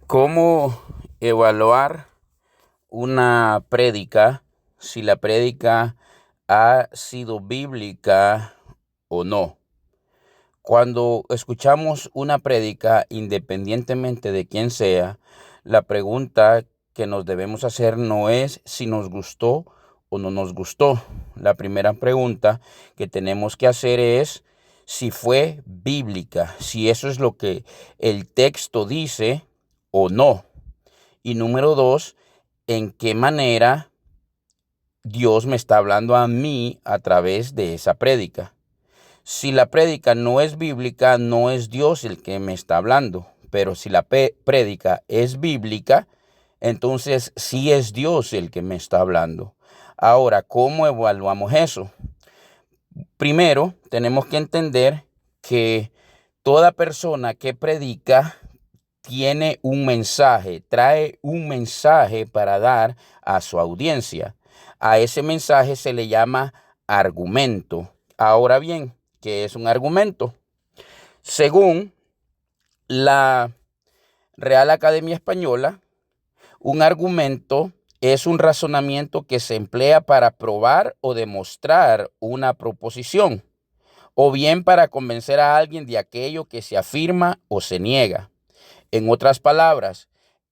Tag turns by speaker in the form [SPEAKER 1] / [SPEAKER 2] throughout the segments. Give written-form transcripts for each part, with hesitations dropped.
[SPEAKER 1] ¿Cómo evaluar una prédica, si la prédica ha sido bíblica o no? Cuando escuchamos una prédica, independientemente de quién sea, la pregunta que nos debemos hacer no es si nos gustó o no nos gustó. La primera pregunta que tenemos que hacer es si fue bíblica, si eso es lo que el texto dice o no. Y número dos, en qué manera Dios me está hablando a mí a través de esa prédica. Si la prédica no es bíblica, no es Dios el que me está hablando. Pero si la prédica es bíblica, entonces sí es Dios el que me está hablando. Ahora, ¿cómo evaluamos eso? Primero, tenemos que entender que toda persona que predica tiene un mensaje, trae un mensaje para dar a su audiencia. A ese mensaje se le llama argumento. Ahora bien, ¿qué es un argumento? Según la Real Academia Española, un argumento es un razonamiento que se emplea para probar o demostrar una proposición, o bien para convencer a alguien de aquello que se afirma o se niega. En otras palabras,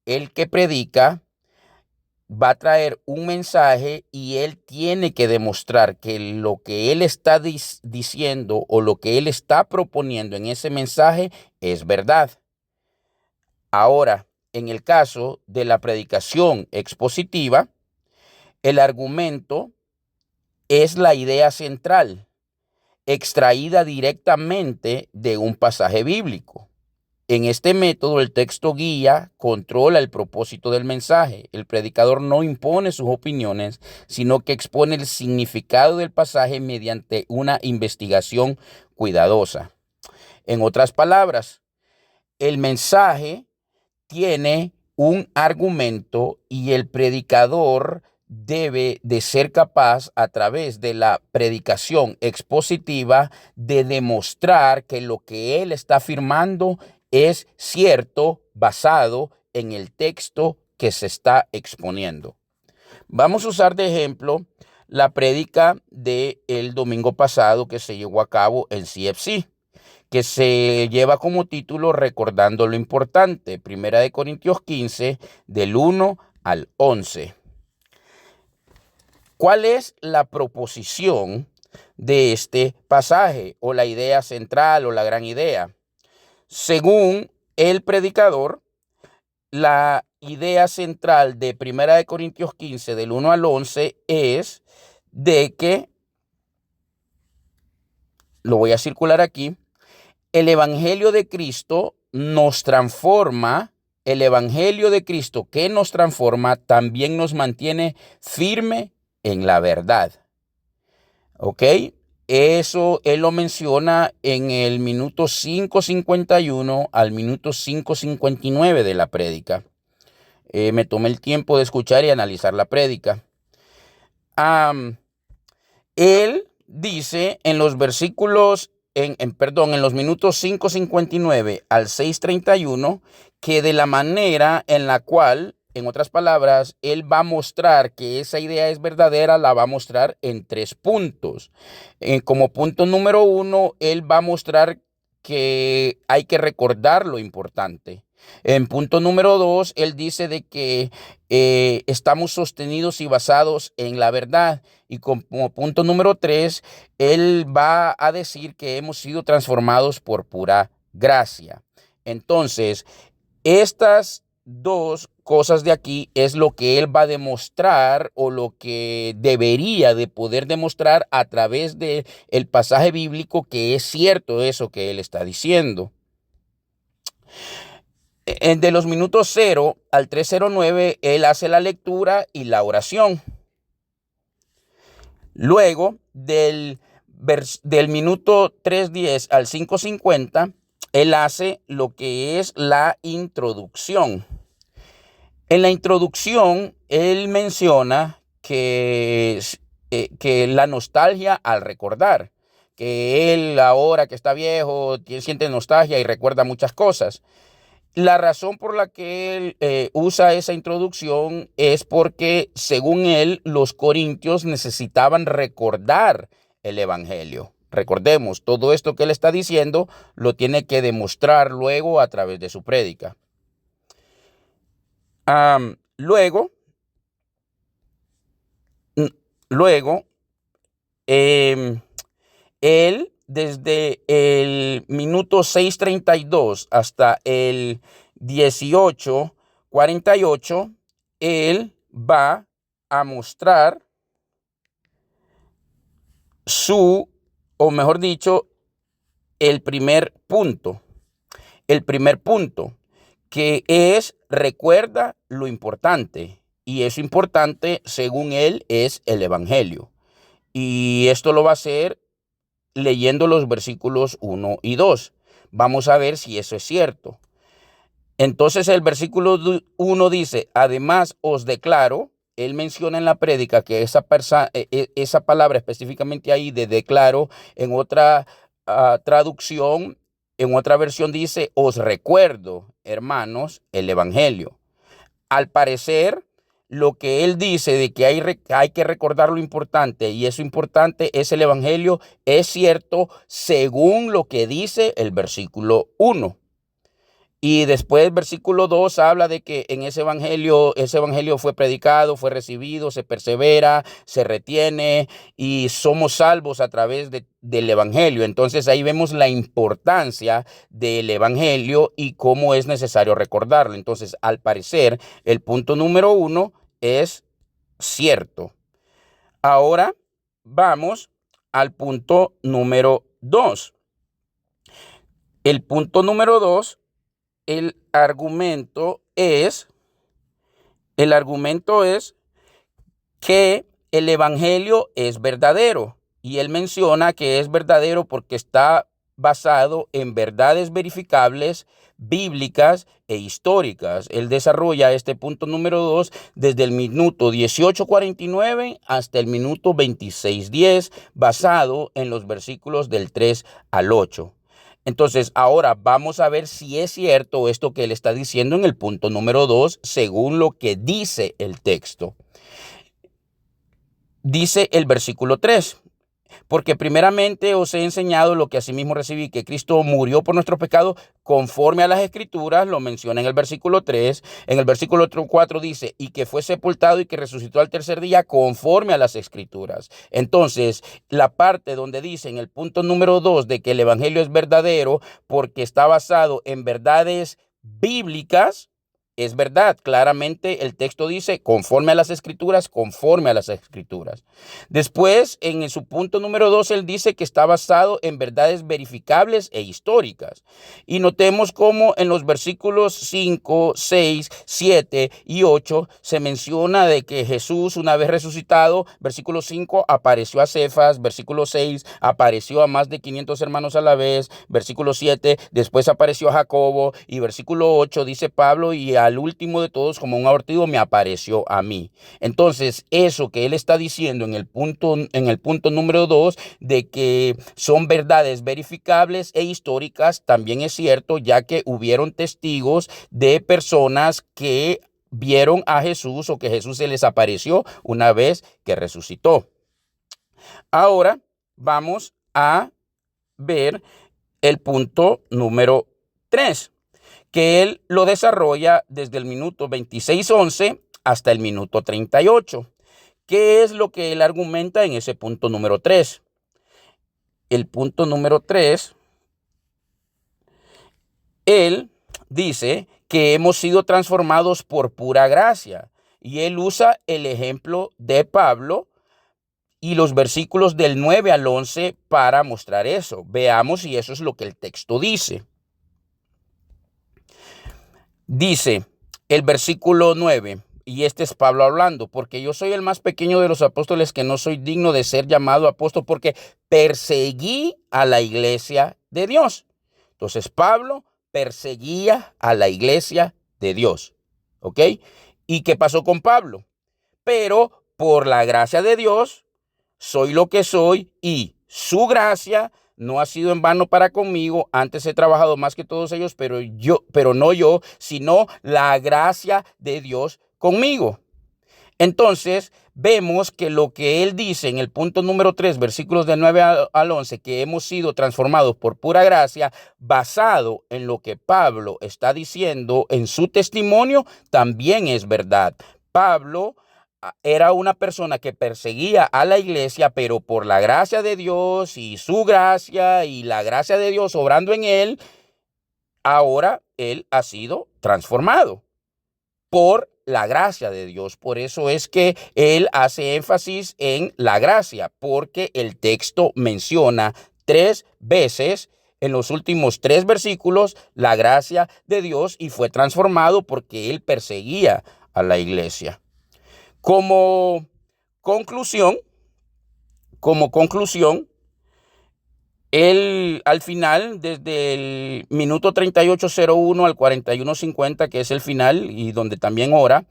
[SPEAKER 1] el que predica va a traer un mensaje y él tiene que demostrar que lo que él está diciendo o lo que él está proponiendo en ese mensaje es verdad. Ahora, en el caso de la predicación expositiva, el argumento es la idea central, extraída directamente de un pasaje bíblico. En este método, el texto guía, controla el propósito del mensaje. El predicador no impone sus opiniones, sino que expone el significado del pasaje mediante una investigación cuidadosa. En otras palabras, el mensaje tiene un argumento y el predicador debe de ser capaz, a través de la predicación expositiva, de demostrar que lo que él está afirmando es cierto, basado en el texto que se está exponiendo. Vamos a usar de ejemplo la prédica del domingo pasado que se llevó a cabo en CFC, que se lleva como título Recordando lo Importante, Primera de Corintios 15, del 1 al 11. ¿Cuál es la proposición de este pasaje, o la idea central, o la gran idea? Según el predicador, la idea central de Primera de Corintios 15, del 1 al 11, es de que, lo voy a circular aquí, el Evangelio de Cristo nos transforma. El Evangelio de Cristo que nos transforma también nos mantiene firme en la verdad. ¿Ok? Eso él lo menciona en el minuto 5:51 al minuto 5:59 de la prédica. Me tomé el tiempo de escuchar y analizar la prédica. Él dice en los versículos, en los minutos 5:59 al 6:31, que de la manera en la cual, en otras palabras, él va a mostrar que esa idea es verdadera, la va a mostrar en 3 puntos. Como punto número 1, él va a mostrar que hay que recordar lo importante. En punto número 2, él dice de que estamos sostenidos y basados en la verdad. Y como punto número 3, él va a decir que hemos sido transformados por pura gracia. Entonces, estas dos cosas de aquí es lo que él va a demostrar, o lo que debería de poder demostrar a través de el pasaje bíblico, que es cierto eso que él está diciendo. De los minutos 0 al 3:09, él hace la lectura y la oración. Luego, del minuto 3:10 al 5:50, él hace lo que es la introducción. En la introducción, él menciona que la nostalgia al recordar, que él ahora que está viejo siente nostalgia y recuerda muchas cosas. La razón por la que él usa esa introducción es porque, según él, los corintios necesitaban recordar el evangelio. Recordemos, todo esto que él está diciendo lo tiene que demostrar luego a través de su prédica. Luego, em, él, desde el minuto 6:32 hasta el 18:48, él va a mostrar o mejor dicho, el primer punto. El primer punto, que es recuerda lo importante. Y eso importante, según él, es el evangelio. Y esto lo va a hacer leyendo los versículos 1 y 2. Vamos a ver si eso es cierto. Entonces el versículo 1 dice, además os declaro, él menciona en la prédica que esa palabra específicamente ahí de declaro, en otra traducción, en otra versión dice, os recuerdo, hermanos, el evangelio. Al parecer, lo que él dice de que hay que recordar lo importante, y eso importante es el evangelio, es cierto según lo que dice el versículo 1. Y después el versículo 2 habla de que en ese evangelio fue predicado, fue recibido, se persevera, se retiene y somos salvos a través del evangelio. Entonces ahí vemos la importancia del evangelio y cómo es necesario recordarlo. Entonces, al parecer, el punto número 1 es cierto. Ahora vamos al punto número 2. El punto número 2. El argumento es que el evangelio es verdadero. Y él menciona que es verdadero porque está basado en verdades verificables, bíblicas e históricas. Él desarrolla este punto número 2 desde el minuto 18:49 hasta el minuto 26:10, basado en los versículos del 3 al 8. Entonces, ahora vamos a ver si es cierto esto que él está diciendo en el punto número 2, según lo que dice el texto. Dice el versículo 3. Porque primeramente os he enseñado lo que asimismo recibí, que Cristo murió por nuestros pecados conforme a las Escrituras, lo menciona en el versículo 3. En el versículo 4 dice, y que fue sepultado y que resucitó al tercer día conforme a las Escrituras. Entonces, la parte donde dice en el punto número 2 de que el evangelio es verdadero porque está basado en verdades bíblicas, es verdad, claramente el texto dice conforme a las escrituras, conforme a las escrituras. Después, en su punto número 2, él dice que está basado en verdades verificables e históricas. Y notemos cómo en los versículos 5, 6, 7 y 8 se menciona de que Jesús, una vez resucitado, versículo 5, apareció a Cefas, versículo 6, apareció a más de 500 hermanos a la vez, versículo 7, después apareció a Jacobo, y versículo 8 dice Pablo, y al último de todos, como un abortivo, me apareció a mí. Entonces, eso que él está diciendo en el punto número 2, de que son verdades verificables e históricas, también es cierto, ya que hubieron testigos de personas que vieron a Jesús o que Jesús se les apareció una vez que resucitó. Ahora vamos a ver el punto número 3, que él lo desarrolla desde el minuto 26:11 hasta el minuto 38. ¿Qué es lo que él argumenta en ese punto número 3? El punto número 3, él dice que hemos sido transformados por pura gracia. Y él usa el ejemplo de Pablo y los versículos del 9 al 11 para mostrar eso. Veamos si eso es lo que el texto dice. Dice el versículo 9, y este es Pablo hablando, porque yo soy el más pequeño de los apóstoles, que no soy digno de ser llamado apóstol, porque perseguí a la iglesia de Dios. Entonces Pablo perseguía a la iglesia de Dios. ¿Ok? ¿Y qué pasó con Pablo? Pero por la gracia de Dios soy lo que soy, y su gracia no ha sido en vano para conmigo, antes he trabajado más que todos ellos, pero no yo, sino la gracia de Dios conmigo. Entonces, vemos que lo que él dice en el punto número 3, versículos del 9 al 11, que hemos sido transformados por pura gracia, basado en lo que Pablo está diciendo en su testimonio, también es verdad. Pablo era una persona que perseguía a la iglesia, pero por la gracia de Dios y su gracia y la gracia de Dios obrando en él, ahora él ha sido transformado por la gracia de Dios. Por eso es que él hace énfasis en la gracia, porque el texto menciona 3 veces en los últimos 3 versículos la gracia de Dios, y fue transformado porque él perseguía a la iglesia. Como conclusión, él al final, desde el minuto 38:01 al 41:50, que es el final y donde también ora,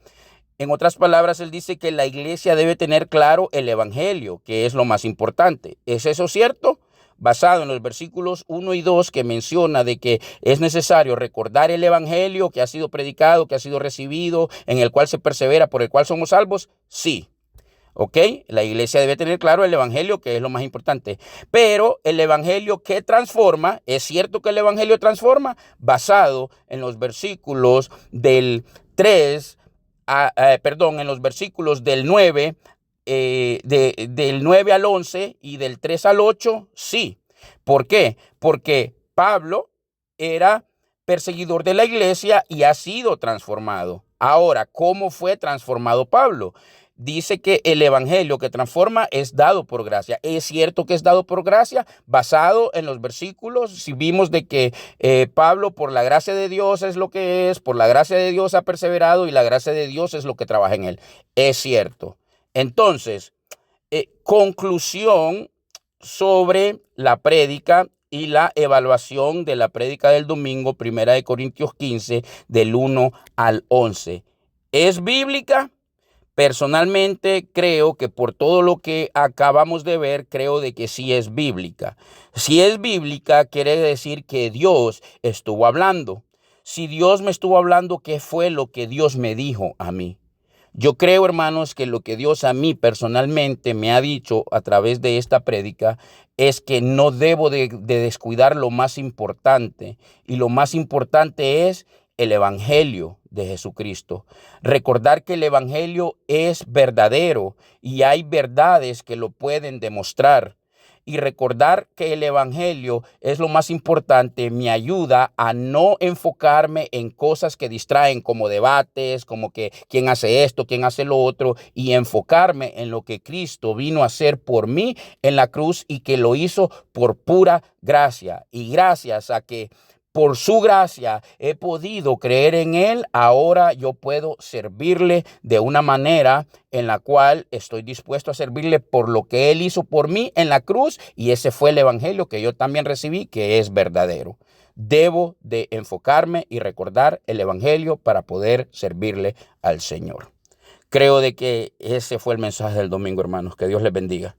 [SPEAKER 1] en otras palabras, él dice que la iglesia debe tener claro el evangelio, que es lo más importante. ¿Es eso cierto? Basado en los versículos 1 y 2 que menciona de que es necesario recordar el evangelio que ha sido predicado, que ha sido recibido, en el cual se persevera, por el cual somos salvos, sí. ¿Ok? La iglesia debe tener claro el evangelio, que es lo más importante. Pero el evangelio que transforma, ¿es cierto que el evangelio transforma? Basado en los versículos del 3, en los versículos del 9, del 9 al 11 y del 3 al 8, sí. ¿Por qué? Porque Pablo era perseguidor de la iglesia y ha sido transformado. Ahora, ¿cómo fue transformado Pablo? Dice que el evangelio que transforma es dado por gracia. Es cierto que es dado por gracia, basado en los versículos. Si vimos de que Pablo, por la gracia de Dios es lo que es, por la gracia de Dios ha perseverado y la gracia de Dios es lo que trabaja en él. Es cierto. Entonces, conclusión sobre la prédica y la evaluación de la prédica del domingo, 1 Corintios 15, del 1 al 11. ¿Es bíblica? Personalmente creo que por todo lo que acabamos de ver, creo de que sí es bíblica. Si es bíblica, quiere decir que Dios estuvo hablando. Si Dios me estuvo hablando, ¿qué fue lo que Dios me dijo a mí? Yo creo, hermanos, que lo que Dios a mí personalmente me ha dicho a través de esta prédica es que no debo de descuidar lo más importante. Y lo más importante es el evangelio de Jesucristo. Recordar que el evangelio es verdadero y hay verdades que lo pueden demostrar. Y recordar que el evangelio es lo más importante me ayuda a no enfocarme en cosas que distraen, como debates, como que quién hace esto, quién hace lo otro, y enfocarme en lo que Cristo vino a hacer por mí en la cruz y que lo hizo por pura gracia. Y gracias a que por su gracia he podido creer en él, ahora yo puedo servirle de una manera en la cual estoy dispuesto a servirle por lo que él hizo por mí en la cruz, y ese fue el evangelio que yo también recibí, que es verdadero. Debo de enfocarme y recordar el evangelio para poder servirle al Señor. Creo de que ese fue el mensaje del domingo, hermanos. Que Dios les bendiga.